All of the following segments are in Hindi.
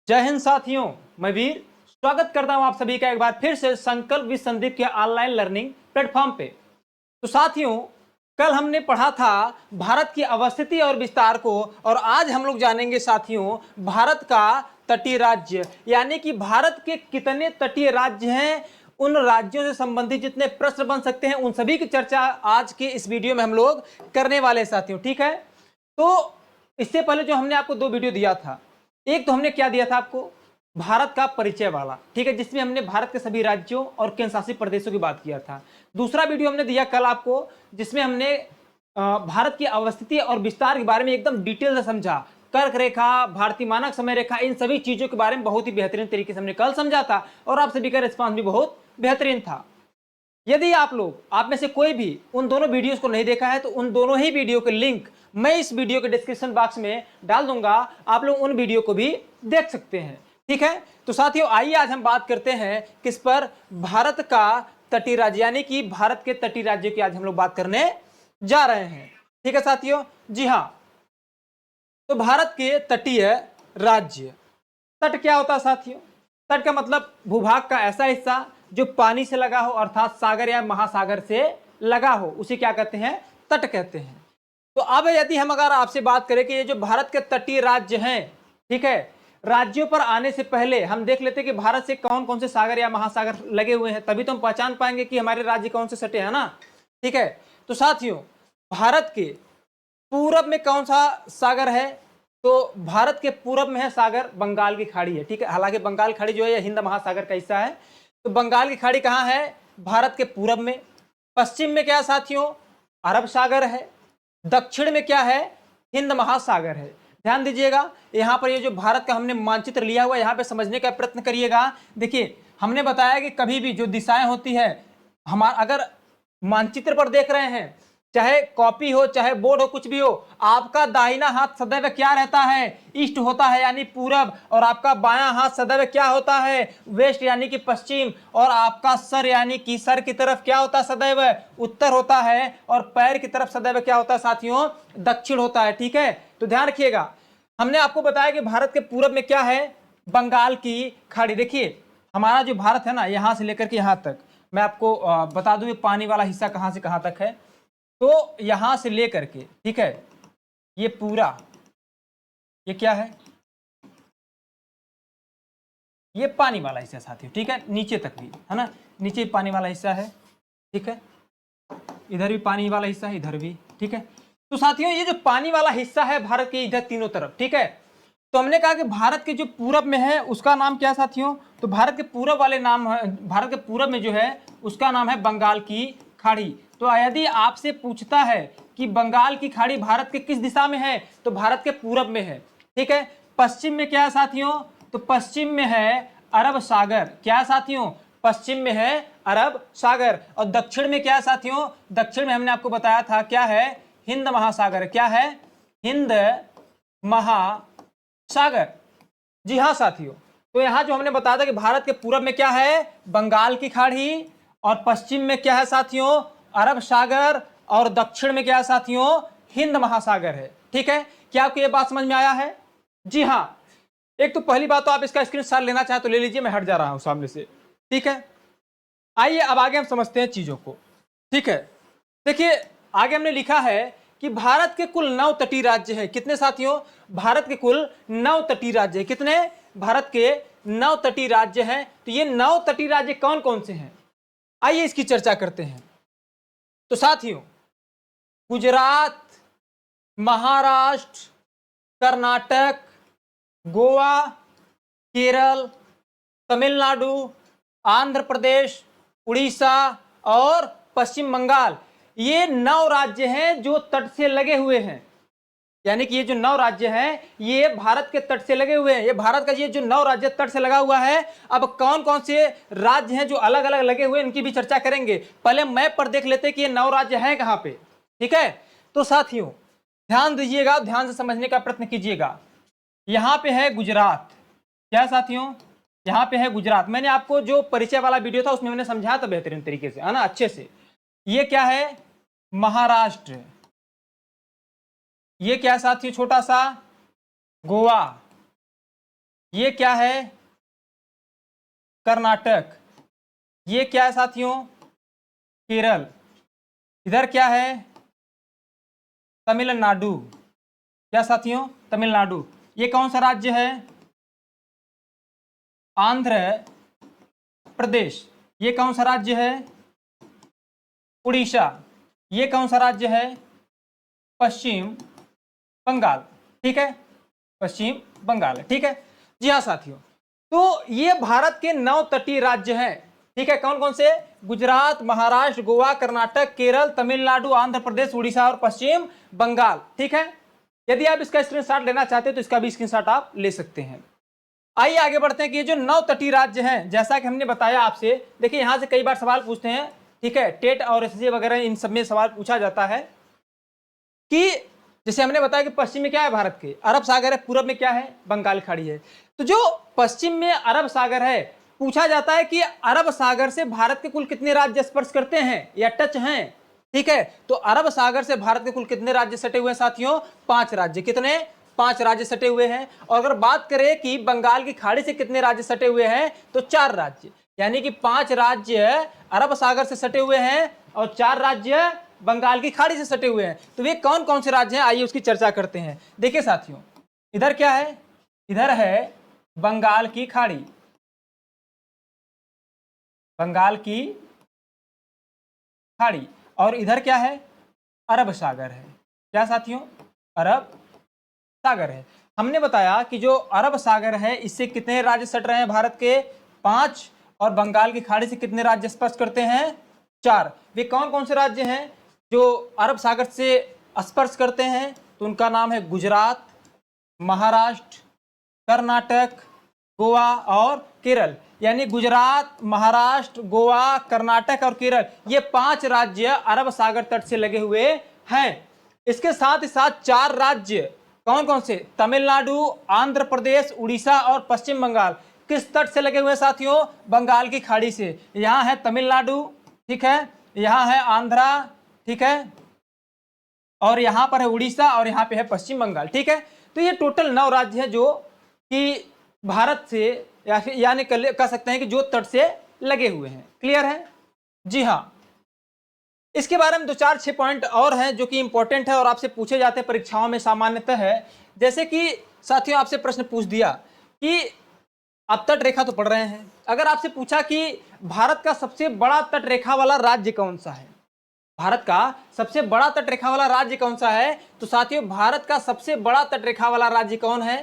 जय हिंद साथियों, मैं वीर स्वागत करता हूं आप सभी का एक बार फिर से संकल्प विद संदीप के ऑनलाइन लर्निंग प्लेटफॉर्म पे। तो साथियों, कल हमने पढ़ा था भारत की अवस्थिति और विस्तार को, और आज हम लोग जानेंगे साथियों भारत का तटीय राज्य, यानी कि भारत के कितने तटीय राज्य हैं, उन राज्यों से संबंधित जितने प्रश्न बन सकते हैं उन सभी की चर्चा आज के इस वीडियो में हम लोग करने वाले हैं साथियों। ठीक है, तो इससे पहले जो हमने आपको दो वीडियो दिया था, एक तो हमने क्या दिया था आपको, भारत का परिचय वाला, ठीक है, जिसमें हमने भारत के सभी राज्यों और केंद्र शासित प्रदेशों की बात किया था। दूसरा वीडियो हमने दिया कल आपको, जिसमें हमने भारत की अवस्थिति और विस्तार के बारे में एकदम डिटेल से समझा। कर्क रेखा, भारतीय मानक समय रेखा, इन सभी चीजों के बारे में बहुत ही बेहतरीन तरीके से हमने कल समझा था, और आप सभी का रिस्पॉन्स भी बहुत बेहतरीन था। यदि आप में से कोई भी उन दोनों वीडियोस को नहीं देखा है तो उन दोनों ही वीडियो के लिंक मैं इस वीडियो के डिस्क्रिप्शन बॉक्स में डाल दूंगा, आप लोग उन वीडियो को भी देख सकते हैं। ठीक है, तो साथियों आइए आज हम बात करते हैं किस पर, भारत का तटीय राज्य, यानी कि भारत के तटीय राज्यों की आज हम लोग बात करने जा रहे हैं। ठीक है साथियों, जी हाँ, तो भारत के तटीय राज्य, तट क्या होता है साथियों? तट का मतलब भूभाग का ऐसा हिस्सा जो पानी से लगा हो, अर्थात सागर या महासागर से लगा हो, उसे क्या कहते हैं? तट कहते हैं। तो अब यदि हम अगर आपसे बात करें कि ये जो भारत के तटीय राज्य हैं, ठीक है, राज्यों पर आने से पहले हम देख लेते हैं कि भारत से कौन कौन से सागर या महासागर लगे हुए हैं, तभी तो हम पहचान पाएंगे कि हमारे राज्य कौन से सटे हैं ना। ठीक है, तो साथियों भारत के पूरब में कौन सा सागर है? तो भारत के पूरब में है सागर बंगाल की खाड़ी है। ठीक है, हालांकि बंगाल खाड़ी जो है यह हिंद महासागर का हिस्सा है। तो बंगाल की खाड़ी कहाँ है? भारत के पूरब में। पश्चिम में क्या साथियों? अरब सागर है। दक्षिण में क्या है? हिंद महासागर है। ध्यान दीजिएगा, यहाँ पर ये जो भारत का हमने मानचित्र लिया हुआ है, यहाँ पे समझने का प्रयत्न करिएगा। देखिए, हमने बताया कि कभी भी जो दिशाएं होती है, हमारा अगर मानचित्र पर देख रहे हैं, चाहे कॉपी हो चाहे बोर्ड हो, कुछ भी हो, आपका दाहिना हाथ सदैव क्या रहता है? ईस्ट होता है, यानी पूरब, और आपका बायां हाथ सदैव क्या होता है? वेस्ट, यानी कि पश्चिम, और आपका सर यानी कि सर की तरफ क्या होता है? सदैव उत्तर होता है, और पैर की तरफ सदैव क्या होता है साथियों? दक्षिण होता है। ठीक है, तो ध्यान रखिएगा, हमने आपको बताया कि भारत के पूरब में क्या है? बंगाल की खाड़ी। देखिए, हमारा जो भारत है ना, यहां से लेकर के यहां तक, मैं आपको बता दूं ये पानी वाला हिस्सा कहां से कहां तक है। तो यहां से लेकर के, ठीक है, ये पूरा, ये क्या है? ये पानी वाला हिस्सा साथियों। ठीक है, नीचे तक भी है ना, नीचे पानी वाला हिस्सा है। ठीक है, इधर भी पानी वाला हिस्सा है, इधर भी। ठीक है, तो साथियों ये जो पानी वाला हिस्सा है भारत के इधर तीनों तरफ, ठीक है, तो हमने कहा कि भारत के जो पूरब में है उसका नाम क्या साथियों? तो भारत के पूरब वाले नाम है, भारत के पूरब में जो है उसका नाम है बंगाल की खाड़ी। तो यदि आपसे पूछता है कि बंगाल की खाड़ी भारत के किस दिशा में है, तो भारत के पूरब में है। ठीक है, पश्चिम में क्या है साथियों? तो पश्चिम में है अरब सागर। क्या साथियों? पश्चिम में है अरब सागर। और दक्षिण में क्या है साथियों? दक्षिण में हमने आपको बताया था क्या है? हिंद महासागर। क्या है? हिंद महासागर। जी हाँ साथियों, तो यहां जो हमने बताया था कि भारत के पूरब में क्या है? बंगाल की खाड़ी, और पश्चिम में क्या है साथियों? अरब सागर, और दक्षिण में क्या है साथियों? हिंद महासागर है। ठीक है, क्या आपको यह बात समझ में आया है? जी हाँ, एक तो पहली बात तो आप इसका स्क्रीनशॉट लेना चाहे तो ले लीजिए, मैं हट जा रहा हूं सामने से। ठीक है, आइए अब आगे हम समझते हैं चीजों को। ठीक है, देखिए आगे हमने लिखा है कि भारत के कुल 9 तटीय राज्य हैं। कितने साथियों? भारत के कुल 9 तटीय राज्य हैं। कितने? भारत के 9 तटीय राज्य हैं। तो ये 9 तटीय राज्य कौन कौन से हैं, आइए इसकी चर्चा करते हैं। तो साथियों, गुजरात, महाराष्ट्र, कर्नाटक, गोवा, केरल, तमिलनाडु, आंध्र प्रदेश, उड़ीसा और पश्चिम बंगाल, ये 9 राज्य हैं जो तट से लगे हुए हैं। यानी कि ये जो 9 राज्य हैं ये भारत के तट से लगे हुए हैं। ये भारत का ये जो 9 राज्य तट से लगा हुआ है। अब कौन कौन से राज्य हैं जो अलग अलग लगे हुए हैं, इनकी भी चर्चा करेंगे। पहले मैप पर देख लेते हैं कि ये 9 राज्य हैं कहां पे। ठीक है, तो साथियों ध्यान दीजिएगा, ध्यान से समझने का प्रयत्न कीजिएगा। यहां पे है गुजरात। क्या साथियों? यहां पे है गुजरात। मैंने आपको जो परिचय वाला वीडियो था उसमें मैंने समझाया था बेहतरीन तरीके से, है ना, अच्छे से। ये क्या है? महाराष्ट्र। ये क्या साथियों? छोटा सा गोवा। ये क्या है? कर्नाटक। ये क्या है साथियों? केरल। इधर क्या है? तमिलनाडु। क्या साथियों? तमिलनाडु। ये कौन सा राज्य है? आंध्र प्रदेश। ये कौन सा राज्य है? उड़ीसा। ये कौन सा राज्य है? पश्चिम बंगाल। ठीक है, पश्चिम बंगाल है। ठीक है जी हाँ साथियों, तो ये भारत के 9 तटीय राज्य हैं। ठीक है, कौन कौन से? गुजरात, महाराष्ट्र, गोवा, कर्नाटक, केरल, तमिलनाडु, आंध्र प्रदेश, उड़ीसा और पश्चिम बंगाल। ठीक है, यदि आप इसका स्क्रीनशॉट लेना चाहते हैं तो इसका भी स्क्रीनशॉट आप ले सकते हैं। आइए आगे बढ़ते हैं कि ये जो 9 तटीय राज्य हैं, जैसा कि हमने बताया आपसे, देखिए यहां से कई बार सवाल पूछते हैं। ठीक है, टेट और एसएससी वगैरह इन सब में सवाल पूछा जाता है कि जैसे हमने बताया कि पश्चिम में क्या है? भारत के अरब सागर है, पूरब में क्या है? बंगाल खाड़ी है। तो जो पश्चिम में अरब सागर है, पूछा जाता है कि अरब सागर से भारत के कुल कितने राज्य स्पर्श करते हैं या टच हैं। ठीक है, तो अरब सागर से भारत के कुल कितने राज्य सटे हुए हैं साथियों? 5 राज्य। कितने? 5 राज्य सटे हुए हैं। और अगर बात करें कि बंगाल की खाड़ी से कितने राज्य सटे हुए हैं, तो 4 राज्य, यानी कि 5 राज्य अरब सागर से सटे हुए हैं और 4 राज्य बंगाल की खाड़ी से सटे हुए हैं। तो वे कौन कौन से राज्य हैं, आइए उसकी चर्चा करते हैं। देखिए साथियों, इधर क्या है? इधर है बंगाल की खाड़ी, बंगाल की खाड़ी, और इधर क्या है? अरब सागर है। क्या साथियों? अरब सागर है। हमने बताया कि जो अरब सागर है इससे कितने राज्य सट रहे हैं भारत के? 5, और बंगाल की खाड़ी से कितने राज्य स्पर्श करते हैं? 4। वे कौन कौन से राज्य हैं जो अरब सागर से स्पर्श करते हैं? तो उनका नाम है गुजरात, महाराष्ट्र, कर्नाटक, गोवा और केरल। यानी गुजरात, महाराष्ट्र, गोवा, कर्नाटक और केरल, ये 5 राज्य अरब सागर तट से लगे हुए हैं। इसके साथ ही साथ 4 राज्य कौन कौन से? तमिलनाडु, आंध्र प्रदेश, उड़ीसा और पश्चिम बंगाल किस तट से लगे हुए साथियों? बंगाल की खाड़ी से। यहाँ है तमिलनाडु, ठीक है, यहाँ है आंध्रा, ठीक है, और यहाँ पर है उड़ीसा और यहाँ पे है पश्चिम बंगाल। ठीक है, तो ये टोटल 9 राज्य हैं जो कि भारत से या फिर यानी कह सकते हैं कि जो तट से लगे हुए हैं। क्लियर है? जी हाँ, इसके बारे में 2-4-6 पॉइंट और हैं जो कि इंपॉर्टेंट है और आपसे पूछे जाते हैं परीक्षाओं में सामान्यतः है। जैसे कि साथियों आपसे प्रश्न पूछ दिया कि आप तट रेखा तो पढ़ रहे हैं, अगर आपसे पूछा कि भारत का सबसे बड़ा तट रेखा वाला राज्य कौन सा है, भारत का सबसे बड़ा तट रेखा वाला राज्य कौन सा है, तो साथियों भारत का सबसे बड़ा तट रेखा वाला राज्य कौन है?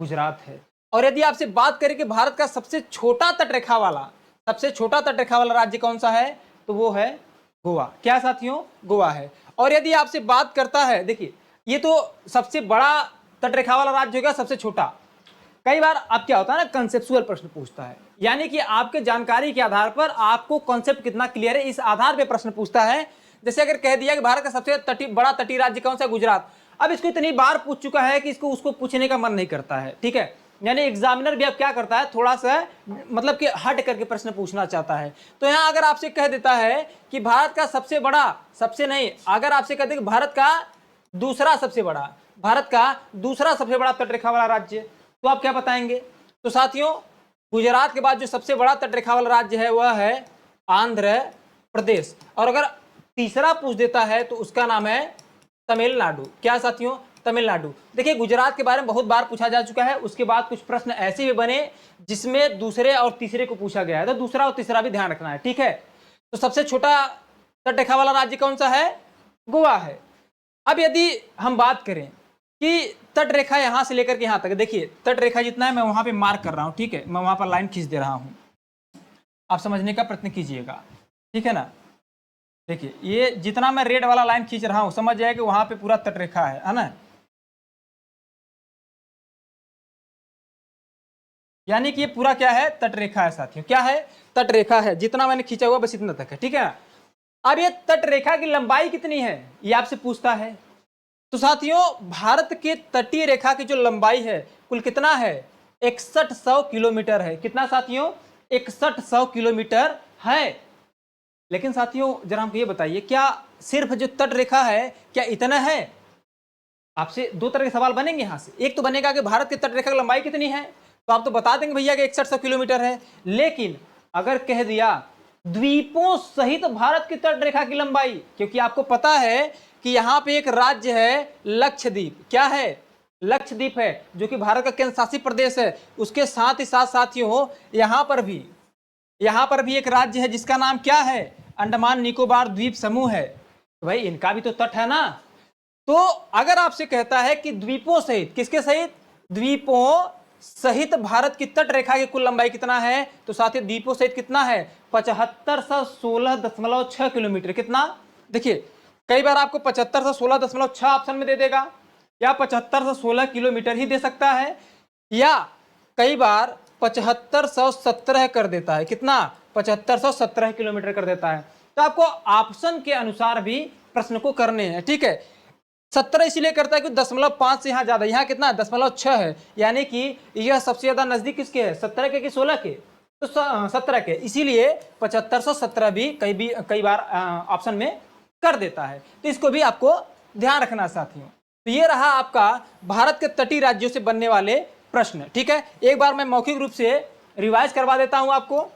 गुजरात है। और यदि आपसे बात करें कि भारत का सबसे छोटा तट रेखा वाला, सबसे छोटा तट रेखा वाला राज्य कौन सा है, तो वो है गोवा। क्या साथियों? गोवा है। और यदि आपसे बात करता है, देखिए ये तो सबसे बड़ा तट रेखा वाला राज्य होगा, सबसे छोटा। कई बार अब क्या होता है ना, कंसेप्चुअल प्रश्न पूछता है, यानी कि आपके जानकारी के आधार पर आपको कॉन्सेप्ट कितना क्लियर है इस आधार पे प्रश्न पूछता है। जैसे अगर कह दिया कि भारत का सबसे बड़ा तटीय राज्य कौन सा है? गुजरात। अब इसको इतनी बार पूछ चुका है कि इसको उसको पूछने का मन नहीं करता है। ठीक है, यानी एग्जामिनर भी अब क्या करता है, थोड़ा सा मतलब कि हट करके प्रश्न पूछना चाहता है। तो यहाँ अगर आपसे कह देता है कि भारत का सबसे बड़ा, सबसे नहीं, अगर आपसे कहते कि भारत का दूसरा सबसे बड़ा, भारत का दूसरा सबसे बड़ा तटरेखा वाला राज्य, तो आप क्या बताएंगे? तो साथियों गुजरात के बाद जो सबसे बड़ा तटरेखा वाला राज्य है वह है आंध्र प्रदेश। और अगर तीसरा पूछ देता है तो उसका नाम है तमिलनाडु। क्या साथियों? तमिलनाडु। देखिए गुजरात के बारे में बहुत बार पूछा जा चुका है, उसके बाद कुछ प्रश्न ऐसे भी बने जिसमें दूसरे और तीसरे को पूछा गया है, तो दूसरा और तीसरा भी ध्यान रखना है। ठीक है, तो सबसे छोटा तटरेखा वाला राज्य कौन सा है? गोवा है। अब यदि हम बात करें कि तट रेखा यहां से लेकर के यहां तक, देखिए तट रेखा जितना है मैं वहां पे मार्क कर रहा हूं, ठीक है, मैं वहां पर लाइन खींच दे रहा हूं, आप समझने का प्रयत्न कीजिएगा, ठीक है ना। देखिए ये जितना मैं रेड वाला लाइन खींच रहा हूं, समझ जाए कि वहां पे पूरा तट रेखा है ना, यानी कि ये पूरा क्या है? तट रेखा है साथियों। क्या है? तट रेखा है। जितना मैंने खींचा हुआ बस इतना तक है, ठीक है। अब ये तट रेखा की लंबाई कितनी है ये आपसे पूछता है। तो साथियों भारत के तटीय रेखा की जो लंबाई है कुल कितना है? 6100 किलोमीटर है। कितना साथियों? 6100 किलोमीटर है। लेकिन साथियों जरा हमको ये बताइए, क्या सिर्फ जो तट रेखा है क्या इतना है? आपसे दो तरह के सवाल बनेंगे यहाँ से। एक तो बनेगा कि भारत की तटरेखा की लंबाई कितनी है, तो आप तो बता देंगे भैया कि 6100 किलोमीटर है। लेकिन अगर कह दिया द्वीपों सहित भारत की तटरेखा की लंबाई, क्योंकि आपको पता है कि यहाँ पे एक राज्य है लक्षद्वीप, क्या है, लक्षद्वीप है, जो कि भारत का केंद्र शासित प्रदेश है। उसके साथ ही साथ साथियों यहाँ पर भी एक राज्य है जिसका नाम क्या है, अंडमान निकोबार द्वीप समूह है। तो भाई इनका भी तो तट है ना। तो अगर आपसे कहता है कि द्वीपों सहित, किसके सहित, द्वीपों सहित भारत की तट रेखा की कुल लंबाई कितना है, तो साथ ही द्वीपों सहित कितना है, 7516.6 किलोमीटर। कितना, देखिए कई बार आपको 7516.6 ऑप्शन में दे देगा, या 7516 किलोमीटर ही दे सकता है, या कई बार 7517 कर देता है। कितना, 7517 किलोमीटर कर देता है। तो आपको ऑप्शन के अनुसार भी प्रश्न को करने हैं, ठीक है। 17 इसलिए करता है कि 0.5 से यहाँ ज्यादा, यहाँ कितना 0.6 है, यानी कि यह सबसे ज्यादा नजदीक किसके है, 17 के कि 16 के, तो 17 के, इसीलिए 7517 भी कई बार ऑप्शन में कर देता है। तो इसको भी आपको ध्यान रखना साथियों। तो ये रहा आपका भारत के तटीय राज्यों से बनने वाले प्रश्न, ठीक है। एक बार मैं मौखिक रूप से रिवाइज करवा देता हूं आपको।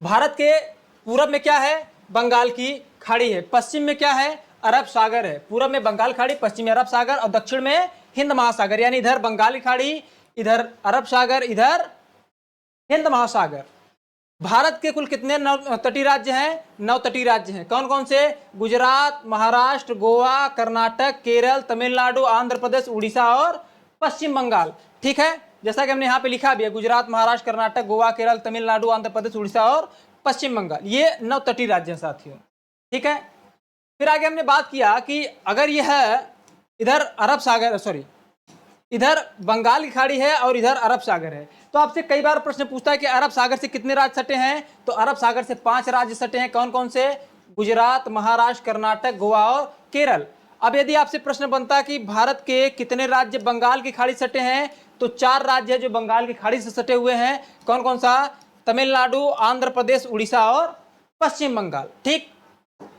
भारत के पूरब में क्या है, बंगाल की खाड़ी है, पश्चिम में क्या है, अरब सागर है। पूरब में बंगाल खाड़ी, पश्चिम में अरब सागर, और दक्षिण में हिंद महासागर, यानी इधर बंगाल की खाड़ी, इधर अरब सागर, इधर हिंद महासागर। भारत के कुल कितने तटीय राज्य हैं, 9 तटीय राज्य हैं। कौन कौन से, गुजरात, महाराष्ट्र, गोवा, कर्नाटक, केरल, तमिलनाडु, आंध्र प्रदेश, उड़ीसा और पश्चिम बंगाल, ठीक है। जैसा कि हमने यहाँ पे लिखा भी है, गुजरात, महाराष्ट्र, कर्नाटक, गोवा, केरल, तमिलनाडु, आंध्र प्रदेश, उड़ीसा और पश्चिम बंगाल, ये 9 तटीय राज्य हैं साथियों, ठीक है। फिर आगे हमने बात किया कि अगर यह इधर अरब सागर, सॉरी इधर बंगाल की खाड़ी है और इधर अरब सागर है, तो आपसे कई बार प्रश्न पूछता है कि अरब सागर से कितने राज्य सटे हैं, तो अरब सागर से 5 राज्य सटे हैं। कौन कौन से, गुजरात, महाराष्ट्र, कर्नाटक, गोवा और केरल। अब यदि आपसे प्रश्न बनता है कि भारत के कितने राज्य बंगाल की खाड़ी सटे हैं, तो 4 राज्य है जो बंगाल की खाड़ी से सटे हुए हैं। कौन कौन सा, तमिलनाडु, आंध्र प्रदेश, उड़ीसा और पश्चिम बंगाल, ठीक।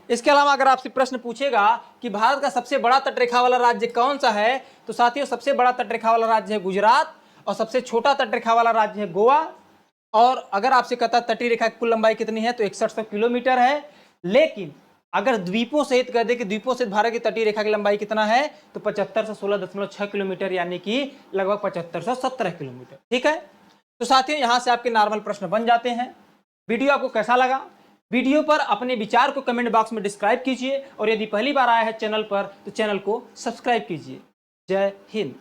इसके अलावा अगर आपसे प्रश्न पूछेगा कि भारत का सबसे बड़ा तटरेखा वाला राज्य कौन सा है, तो साथियों सबसे बड़ा तटरेखा वाला राज्य है गुजरात, और सबसे छोटा तटरेखा वाला राज्य है गोवा। और अगर आपसे कहता तटीय रेखा की कुल लंबाई कितनी है, तो 6100 किलोमीटर है। लेकिन अगर द्वीपों सहित कह दे कि द्वीपों सहित भारत की तटीय रेखा की लंबाई कितना है, तो 7516.6 किलोमीटर, यानी कि लगभग 7517 किलोमीटर, ठीक है। तो साथियों यहाँ से आपके नॉर्मल प्रश्न बन जाते हैं। वीडियो आपको कैसा लगा, वीडियो पर अपने विचार को कमेंट बॉक्स में डिस्क्राइब कीजिए, और यदि पहली बार आया है चैनल पर तो चैनल को सब्सक्राइब कीजिए। जय हिंद।